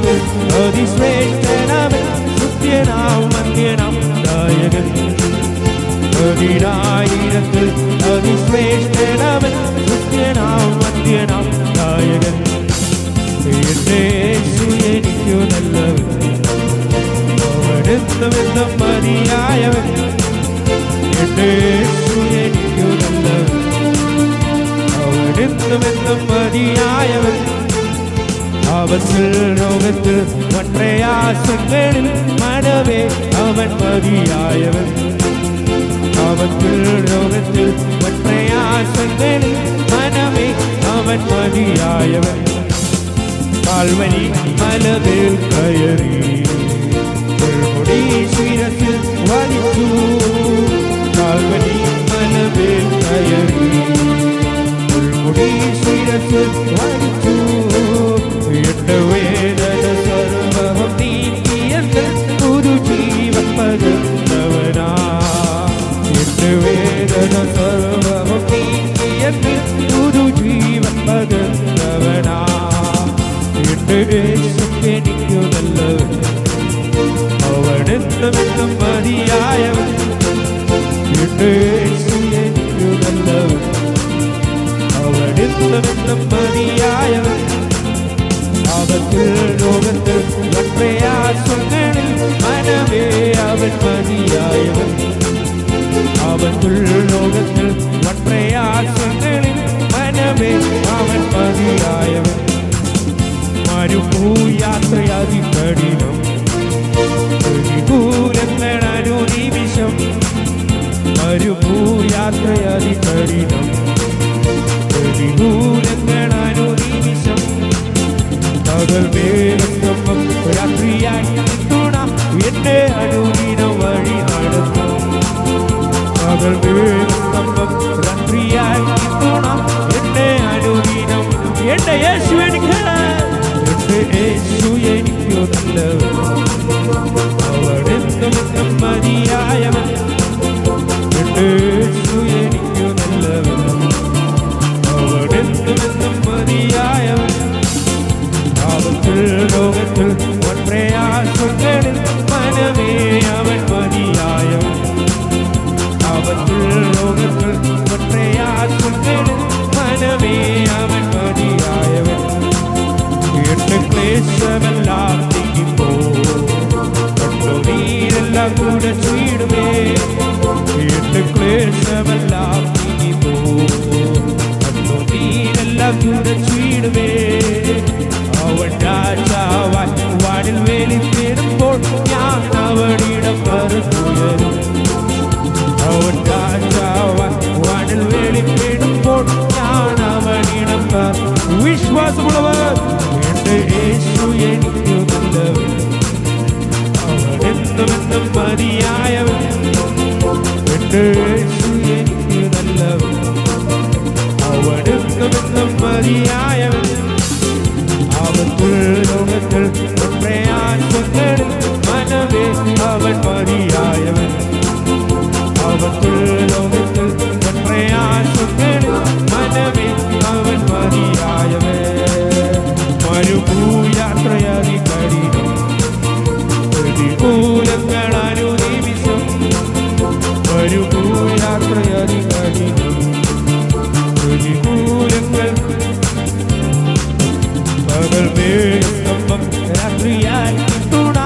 ലോകത്തിൽ അതിശ്രേഷ്ഠനവൻ സുത്യനാം വന്ദ്യനാം നായകൻ പതിനായിരത്തിൽ അതിശ്രേഷ്ഠനവൻ സുത്യനാം വന്ദ്യനാം നായകൻ എന്റെ യേശു എനിക്കു നല്ലവൻ അവനെന്നുമെന്നും മതിയായവൻ എന്റെ യേശു എനിക്കു നല്ലവൻ അവനെന്നുമെന്നും മതിയായവൻ അവത്തിൽ ലോകത്തിൽ പ്രയാസങ്ങളിൽ മനവേ അവൻ മതിയായവൻ അവത്തിൽ ലോകത്തിൽ പ്രയാസങ്ങളിൽ മനവേ അവൻ മതിയായവൻ കാൽവരി മലമേൽ കയറി മുൾമുടി ശിരസിൽ വലിച്ചു കാൽവരി മലമേൽ കയറി മുൾമുടി ശിരസിൽ വലിച്ചു എന്റെ വേദന സർവ്വം നീക്കിയെന്ന് ഒരു ജീവൻ പകർന്നവനാ എന്റെ വേദന സർവ്വം നീക്കിയെന്ന് ഒരു ജീവൻ പകർന്നവനാ എന്റെ യേശു എനിക്കു നല്ലവൻ അവനെന്നുമെന്നും മതിയായവൻ എന്റെ യേശു എനിക്കു നല്ലവൻ അവനെന്നുമെന്നും മതിയായവൻ അവത്തിൽ ലോകത്തിൽ പ്രയാസങ്ങളിൽ മനവേ അവൻ മതിയായവൻ അവത്തിൽ ലോകത്തിൽ പ്രയാസങ്ങളിൽ മനവേ അവൻ മതിയായവൻ മരുഭൂയാത്രയാതി കഠിനം പ്രതികൂലങ്ങളൊരു നിമിഷം മരുഭൂയാത്രയാതി കഠിനം പ്രതികൂലങ്ങളൊരു നിമിഷം പകൽ മേഘസ്തംഭം രാത്രിയായി തുണ എന്റെ അനുദിനം വഴി നടത്തും പകൽ മേഘസ്തംഭം രാത്രിയായി തുണ എന്റെ അനുദിനം എന്റെ യേശു എനിക്ക് എന്റെ യേശു എനിക്കു നല്ലവൻ അവനെന്നുമെന്നും മതിയായവൻ എന്റെ യേശു എനിക്കു നല്ലവൻ അവനെന്നുമെന്നും മതിയായവൻ അവത്തിൽ ലോകത്തിൽ പ്രയാസങ്ങളിൽ മനവേ അവൻ മതിയായവൻ അവത്തിൽ ലോകത്തിൽ പ്രയാസങ്ങളിൽ മനവേ അവൻ മതിയായവൻ എന്റെ ക്ലേശമെല്ലാം നീങ്ങിപ്പോ കണ്ണുനീരെല്ലാം കൂടെ ചീടുമേ എന്റെ ക്ലേശമെല്ലാം നീങ്ങിപ്പോ കണ്ണുനീരെല്ലാം കൂടെ ചീടുമേ അവൻ രാജാവാൻ വാനിൽ വേലി തേടുമ്പോൾ ഞാൻ അവനിടം മറന്നുയരും അവൻ രാജാവാൻ വാനിൽ വേലി തേടുമ്പോൾ ഞാൻ അവനിടം വിശ്വാസമുള്ളവർ എന്റെ യേശു എനിക്കു നല്ലവൻ അവനെന്നുമെന്നും മതിയായവൻ എന്റെ യേശു എനിക്കു നല്ലവൻ അവനെന്നുമെന്നും മതിയായവൻ അവത്തിൽ ലോകത്തിൽ പ്രയാസങ്ങളിൽ മനവേ അവൻ മതിയായവൻ അവത്തിൽ ലോകത്തിൽ പ്രയാസങ്ങളിൽ മനവേ അവൻ മതിയായവൻ മരുഭൂയാത്രയാതി കഠിനം പ്രതികൂലങ്ങളൊരു നിമിഷം മരുഭൂയാത്രയാതി കഠിനം പ്രതികൂലങ്ങൾ പകൽ മേഘസ്തംഭം രാത്രിയായി തുണ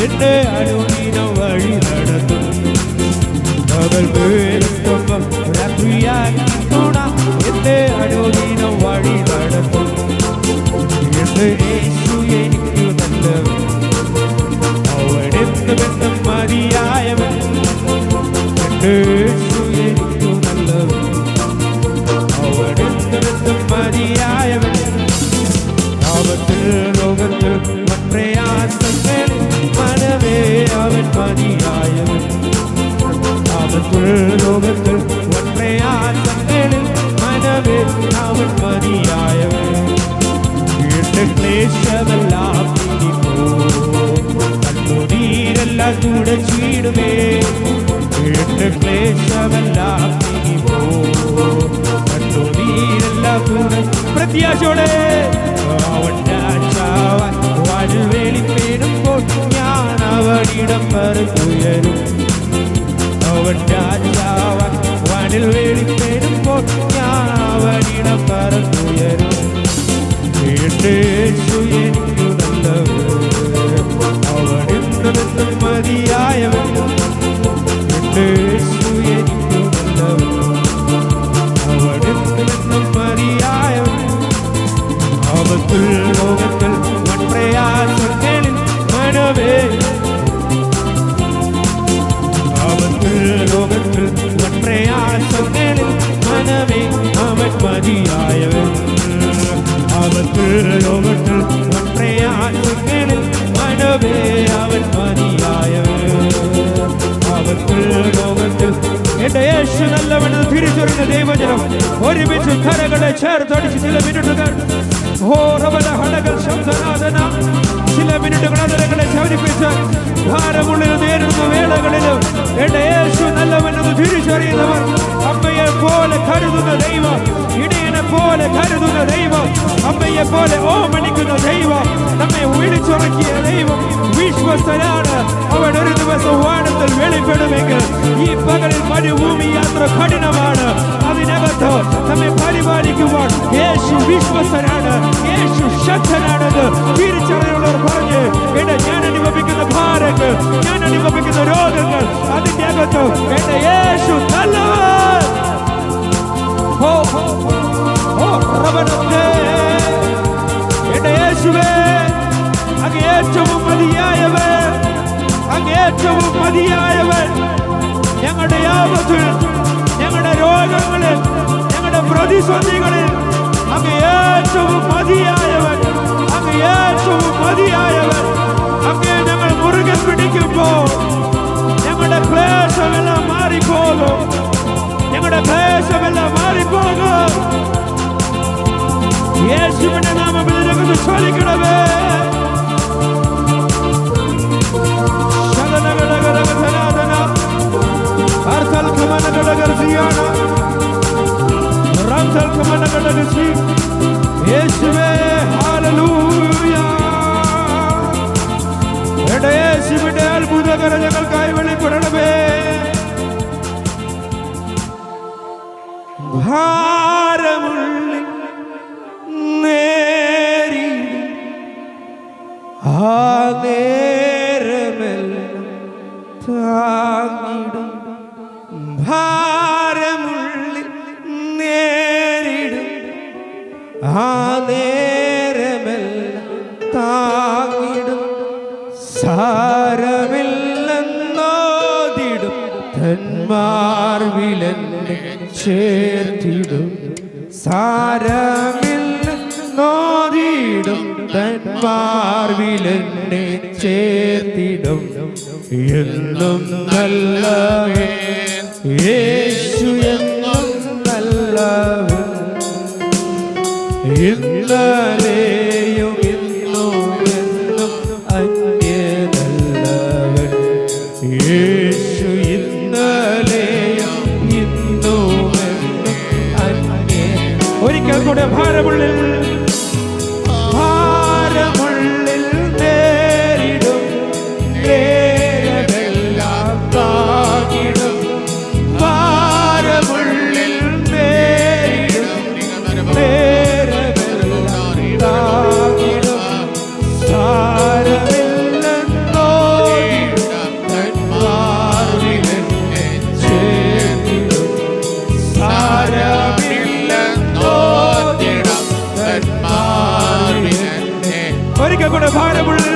എന്റെ അനുദിനം വഴി നടത്തും പകൽ മേഘസ്തംഭം രാത്രിയായി തുണ എന്റെ അനുദിനം വഴി നടത്തും എന്റെ യേശു എനിക്കു നല്ലവൻ അവനെന്നുമെന്നും മതിയായവൻ എന്റെ യേശു എനിക്കു നല്ലവൻ അവനെന്നുമെന്നും മതിയായവൻ അവത്തിൽ ലോകത്തിൽ പ്രയാസങ്ങൾ മനവേ അവൻ മതിയായവൻ അവത്തിൽ ലോകത്തിൽ പ്രയാസങ്ങളിൽ മനവേ അവൻ മതിയായവൻ എന്റെ ക്ലേശമെല്ലാം കണ്ണുനീരെല്ലാം കൂടെ ചീടുമേ എന്റെ ക്ലേശമെല്ലാം കണ്ണുനീരെല്ലാം കൂടെ പ്രത്യാശയോടെ അവൻ രാജാവാൻ ചൊല്ലിക്കിടവേ അവൻ മതിയായവൻ. അവൻ ലോകത്തിൽ എന്റെ യേശു നല്ലവനെന്ന് തിരിച്ചറിയുന്ന ദൈവജനം ഒരുമിച്ച് കരകളെ ചേർത്തടിച്ച് ചില മിനിറ്റുകൾ ചില മിനിറ്റുകൾ അതരങ്ങളെ ചവരിപ്പിച്ച് ഭാരമുള്ളിൽ നേരിടുന്ന വേളകളിലും എന്റെ യേശു നല്ലവനെന്ന് തിരിച്ചറിയുന്നവർ, അമ്മയെ പോലെ കരുതുന്ന ദൈവം, ഇടയനെ പോലെ കരുതുന്ന ദൈവം, അമ്മയെ പോലെ ഓമനിക്കുന്ന ദൈവം, നമ്മെ വിളിച്ചുറക്കിയ ദൈവം വിശ്വസ്തനാണ്. അവൻ ഒരു ദിവസം വാനത്തിൽ വെളിപ്പെടുമെങ്കിൽ ഈ പകലിൽ മരുഭൂമി യാത്ര കഠിനമാണ്. അതിനകത്ത് നമ്മെ പരിപാലിക്കുവാൻ യേശു വിശ്വസ്തനാണ്, യേശു ശക്തനാണെന്ന് തിരിച്ചറിയുന്നവർ പറഞ്ഞ് എന്റെ ഞാൻ അനുഭവിക്കുന്ന ഭാരങ്ങൾ, ഞാൻ അനുഭവിക്കുന്ന രോഗങ്ങൾ, അതിന്റെ അകത്ത് എന്റെ യേശു നല്ലവൻ. എന്റെ യേശുവേ അങ്ങ് ഏറ്റവും മതിയായവൻ, അങ്ങ് ഏറ്റവും മതിയായവൻ. ഞങ്ങളുടെ ആപത്തിൽ, ഞങ്ങളുടെ രോഗങ്ങളിൽ, ഞങ്ങളുടെ പ്രതിസന്ധികളിൽ അങ്ങ് ഏറ്റവും മതിയായവൻ, അങ്ങ് ഏറ്റവും മതിയായവൻ. അങ്ങേ ഞങ്ങൾ മുറുകെ പിടിക്കുമ്പോൾ ഞങ്ങളുടെ ക്ലേശമെല്ലാം മാറിപ്പോകും, ഞങ്ങളുടെ ക്ലേശമെല്ലാം മാറിപ്പോകും. യേശുവിന്റെ നാമത്തിൽ ഞങ്ങൾക്ക് ചൊല്ലിക്കണമേ. യേശുവേ ഹല്ലേലൂയ. എന്റെ യേശുവിന്റെ അത്ഭുതകര ഞങ്ങൾക്കായി വെളിപ്പെടണമേ. ഭാരമുള്ളിൽ നേരി ആ നേരമെല്ലാം താങ്ങിടും, ഭാരമുള്ളിൽ നേരിടും ആ നേരമെല്ലാം താങ്ങിടും, സാരമില്ലെന്നോതിടും തന്മാർവിലെന്നെ ചേർത്തിടും, സാരമില്ലെന്നോതിടും തന്മാർവിലെന്നെ ചേർത്തിടും. എന്നും നല്ലവൻ യേശു, എന്നും നല്ലവൻ, ഇന്നലെയും ഇന്നും എന്നും അന്യനല്ലവൻ. യേശു ഇന്നലെയും ഇന്നും എന്നും അന്യ. ഒരിക്കൽ കൂടെ ഭാരമുള്ളിൽ, ഭാരമുള്ളിൽ നേരിടും നേരമെല്ലാം താങ്ങിടും, ഭാരമുള്ളിൽ നേരിടും നേരമെല്ലാം താങ്ങിടും, സാരമില്ലെന്നോതിടും തന്മാർവിലെന്നെ ചേർത്തിടും, സാരമില്ലെന്നോതിടും തന്മാർവിലെന്നെ. ഒരിക്കൽ കൂടെ ഭാരമുള്ളിൽ,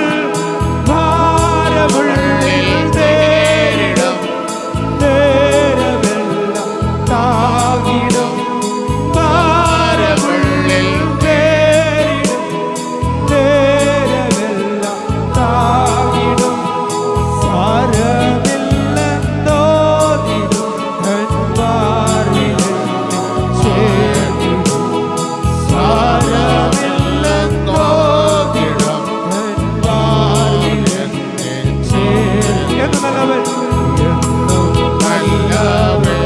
ഭാരമുള്ളിൽ നേരിടും നേരമെല്ലാം താങ്ങിടും, ഭാരമുള്ളിൽ നേരിടും നേരമെല്ലാം താങ്ങിടും, സാരമില്ലെന്നോതിടും തന്മാർവിലെന്നെ ചേർത്തിടും, സാരമില്ലെന്നോതിടും തന്മാർവിലെന്നെ ചേർത്തിടും. എന്നും നല്ലവൻ, എന്നും നല്ലവൻ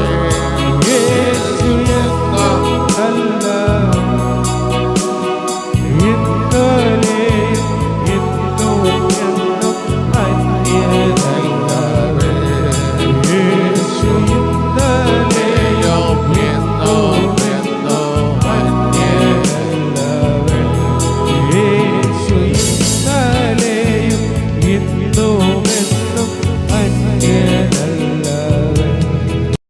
യേശു, എന്നും നല്ലവൻ, ഇന്നലെയും ഇന്നും എന്നും അന്യനല്ലവൻ.